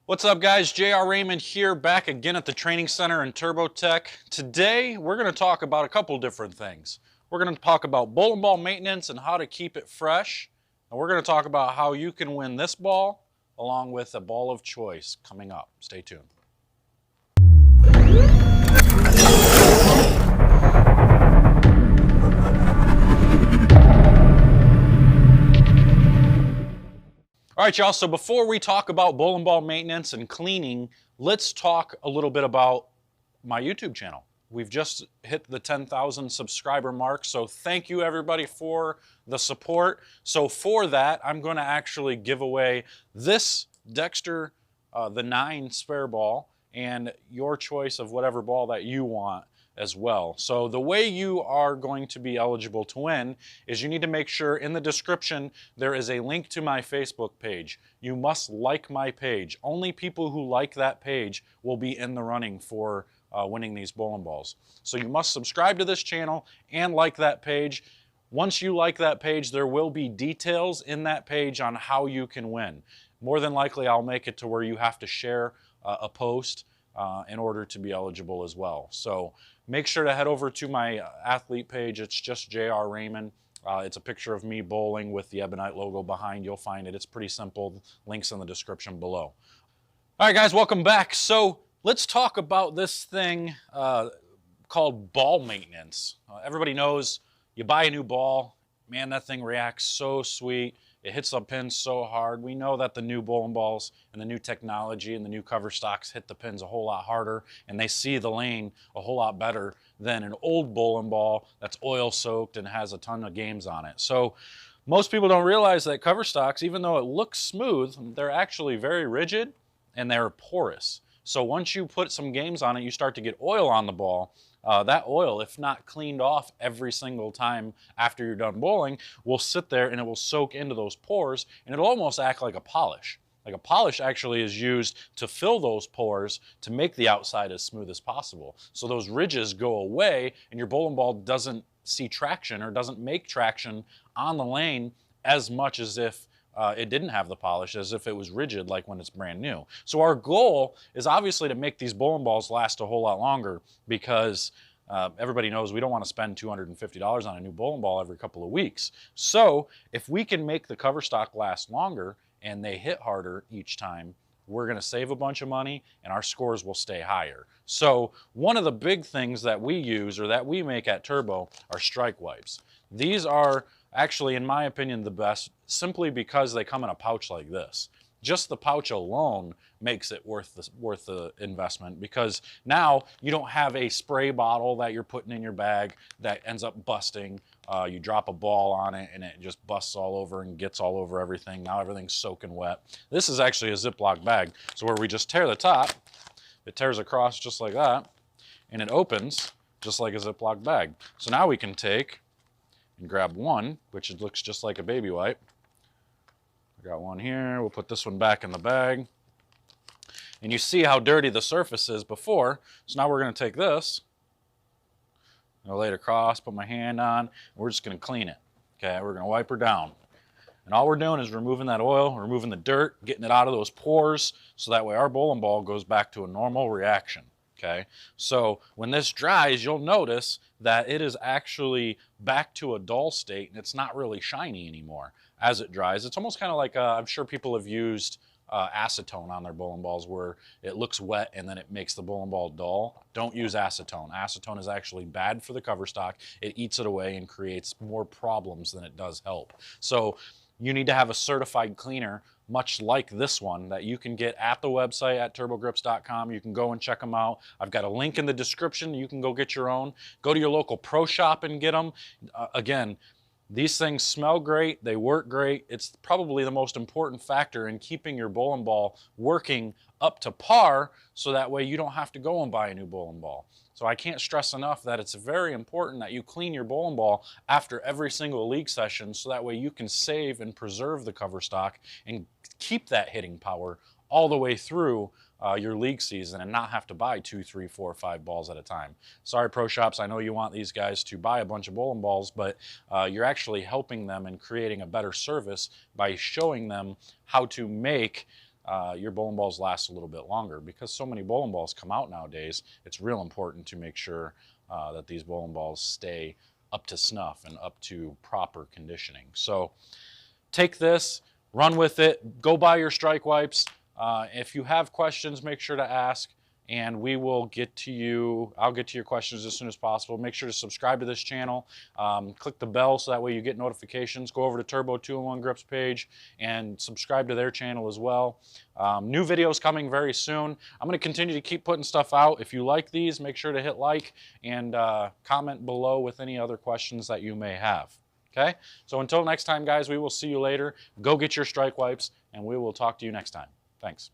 What's up, guys? JR Raymond here, back again at the training center in TurboTech. Today we're going to talk about a couple different things. We're going to talk about bowling ball maintenance and how to keep it fresh, and we're going to talk about how you can win this ball along with a ball of choice coming up. Stay tuned. All right, y'all, so before we talk about bowling ball maintenance and cleaning, let's talk a little bit about my YouTube channel. We've just hit the 10,000 subscriber mark, so thank you everybody for the support. So for that, I'm going to actually give away this Dexter, the 9 spare ball, and your choice of whatever ball that you want as well. So the way you are going to be eligible to win is you need to make sure in the description there is a link to my Facebook page. You must like my page. Only people who like that page will be in the running for winning these bowling balls. So you must subscribe to this channel and like that page. Once you like that page, there will be details in that page on how you can win. More than likely, I'll make it to where you have to share a post in order to be eligible as well. So make sure to head over to my athlete page. It's just JR Raymond. It's a picture of me bowling with the Ebonite logo behind. You'll find it. It's pretty simple. Links in the description below. All right, guys, welcome back. So let's talk about this thing called ball maintenance. Everybody knows you buy a new ball. Man, that thing reacts so sweet. It hits the pins so hard. We know that the new bowling balls and the new technology and the new cover stocks hit the pins a whole lot harder, and they see the lane a whole lot better than an old bowling ball that's oil soaked and has a ton of games on it. So most people don't realize that cover stocks, even though it looks smooth, they're actually very rigid and they're porous. So once you put some games on it, you start to get oil on the ball. That oil, if not cleaned off every single time after you're done bowling, will sit there and it will soak into those pores, and it'll almost act like a polish. Like a polish actually is used to fill those pores to make the outside as smooth as possible. So those ridges go away and your bowling ball doesn't see traction or doesn't make traction on the lane as much as if it didn't have the polish, as if it was rigid like when it's brand new. So our goal is obviously to make these bowling balls last a whole lot longer, because everybody knows we don't want to spend $250 on a new bowling ball every couple of weeks. So if we can make the cover stock last longer and they hit harder each time, we're going to save a bunch of money and our scores will stay higher. So one of the big things that we use or that we make at Turbo are strike wipes. These are actually, in my opinion, the best, simply because they come in a pouch like this. Just the pouch alone makes it worth the investment, because now you don't have a spray bottle that you're putting in your bag that ends up busting. You drop a ball on it and it just busts all over and gets all over everything. Now everything's soaking wet. This is actually a Ziploc bag, so where we just tear the top, it tears across just like that, and it opens just like a Ziploc bag. So now we can take and grab one, which looks just like a baby wipe. I got one here. We'll put this one back in the bag. And you see how dirty the surface is before. So now we're going to take this, I'll lay it across, put my hand on, and we're just going to clean it. Okay, we're going to wipe her down. And all we're doing is removing that oil, removing the dirt, getting it out of those pores, so that way our bowling ball goes back to a normal reaction. Okay, so when this dries, you'll notice that it is actually back to a dull state and it's not really shiny anymore as it dries. It's almost kind of like, I'm sure people have used acetone on their bowling balls, where it looks wet and then it makes the bowling ball dull. Don't use acetone. Acetone is actually bad for the cover stock. It eats it away and creates more problems than it does help. So you need to have a certified cleaner, much like this one, that you can get at the website at turbogrips.com. You can go and check them out. I've got a link in the description. You can go get your own. Go to your local pro shop and get them. Again, these things smell great. They work great. It's probably the most important factor in keeping your bowling ball working up to par, so that way you don't have to go and buy a new bowling ball. So I can't stress enough that it's very important that you clean your bowling ball after every single league session, so that way you can save and preserve the cover stock and keep that hitting power all the way through your league season, and not have to buy 2, 3, 4, 5 balls at a time. Sorry, pro shops, I know you want these guys to buy a bunch of bowling balls, but you're actually helping them and creating a better service by showing them how to make your bowling balls last a little bit longer. Because so many bowling balls come out nowadays, it's real important to make sure that these bowling balls stay up to snuff and up to proper conditioning. So take this, run with it, go buy your strike wipes. If you have questions, make sure to ask, and we will get to you. I'll get to your questions as soon as possible. Make sure to subscribe to this channel. Click the bell so that way you get notifications. Go over to Turbo 2-in-1 Grips page and subscribe to their channel as well. New videos coming very soon. I'm going to continue to keep putting stuff out. If you like these, make sure to hit like and comment below with any other questions that you may have. Okay? So until next time, guys, we will see you later. Go get your strike wipes, and we will talk to you next time. Thanks.